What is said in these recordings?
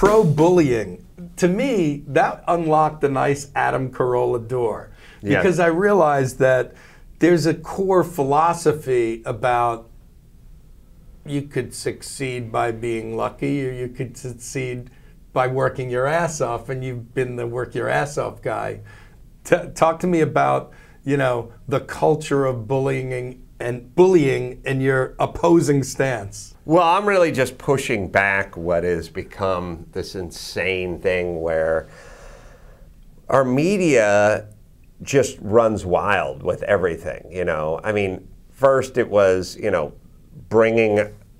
pro-bullying, to me, that unlocked a nice Adam Carolla door. Because I realized that there's a core philosophy about you could succeed by being lucky, or you could succeed by working your ass off, and you've been the work your ass off guy. Talk to me about, you know, the culture of bullying and your opposing stance. Well, I'm really just pushing back what has become this insane thing where our media just runs wild with everything, you know. I mean, first it was, you know,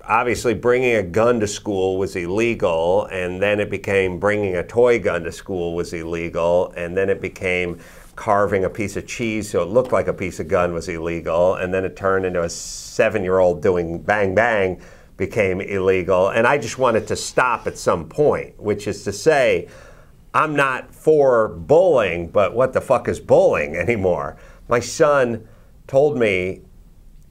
obviously bringing a gun to school was illegal, and then it became bringing a toy gun to school was illegal, and then it became carving a piece of cheese so it looked like a piece of gun was illegal, and then it turned into a 7-year-old doing bang bang became illegal. And I just wanted to stop at some point, which is to say, I'm not for bullying, but what the fuck is bullying anymore? My son told me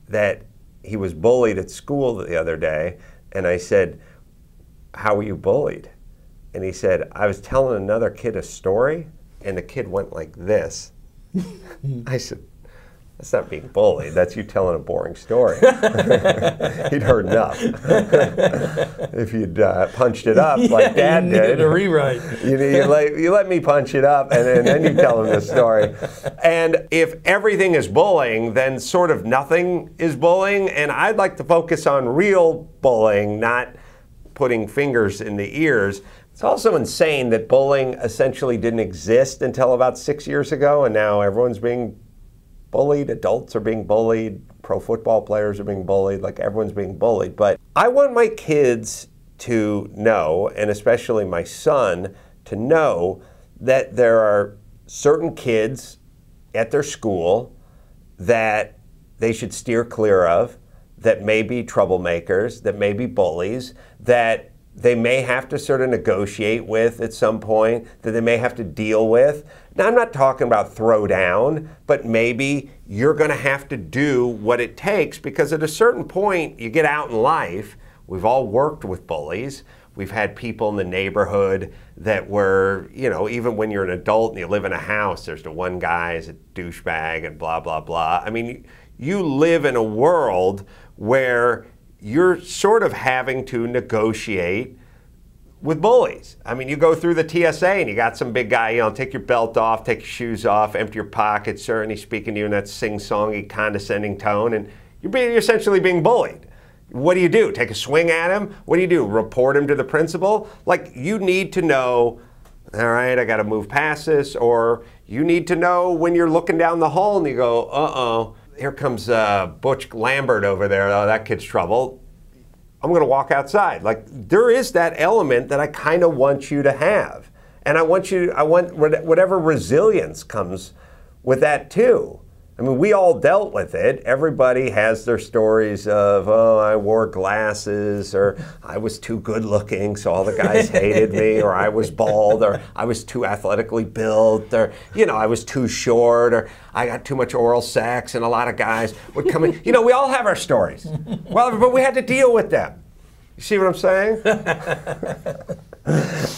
that he was bullied at school the other day, and I said, how were you bullied? And he said, I was telling another kid a story, and the kid went like this. I said, that's not being bullied, that's you telling a boring story. He'd heard enough. If you'd punched it up like Dad did. A rewrite. You let me punch it up, and then you tell him the story. And if everything is bullying, then sort of nothing is bullying. And I'd like to focus on real bullying, not putting fingers in the ears. It's also insane that bullying essentially didn't exist until about 6 years ago, and now everyone's being bullied. Adults are being bullied. Pro football players are being bullied. Like, everyone's being bullied. But I want my kids to know, and especially my son, to know that there are certain kids at their school that they should steer clear of, that may be troublemakers, that may be bullies, that they may have to sort of negotiate with at some point, that they may have to deal with. Now, I'm not talking about throw down, but maybe you're going to have to do what it takes, because at a certain point, you get out in life. We've all worked with bullies. We've had people in the neighborhood that were, you know, even when you're an adult and you live in a house, there's the one guy is a douchebag and blah, blah, blah. I mean, you live in a world where you're sort of having to negotiate with bullies. I mean, you go through the TSA and you got some big guy, you know, take your belt off, take your shoes off, empty your pockets, sir, and he's speaking to you in that sing-songy, condescending tone, and you're essentially being bullied. What do? Take a swing at him? What do? Report him to the principal? Like, you need to know, all right, I gotta move past this, or you need to know when you're looking down the hall and you go, uh-oh, here comes Butch Lambert over there. Oh, that kid's trouble. I'm going to walk outside. Like, there is that element that I kind of want you to have. And I want whatever resilience comes with that too. I mean, we all dealt with it. Everybody has their stories of, oh, I wore glasses, or I was too good looking, so all the guys hated me, or I was bald, or I was too athletically built, or, you know, I was too short, or I got too much oral sex, and a lot of guys would come in. You know, we all have our stories. Well, but we had to deal with them. You see what I'm saying?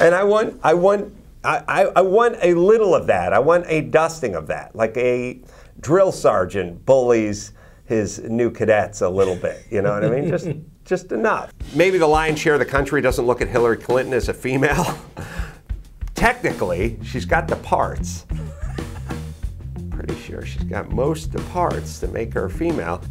And I want a little of that. I want a dusting of that, like a drill sergeant bullies his new cadets a little bit, you know what I mean? Just enough. Maybe the lion's share of the country doesn't look at Hillary Clinton as a female. Technically, she's got the parts. Pretty sure she's got most of the parts to make her a female.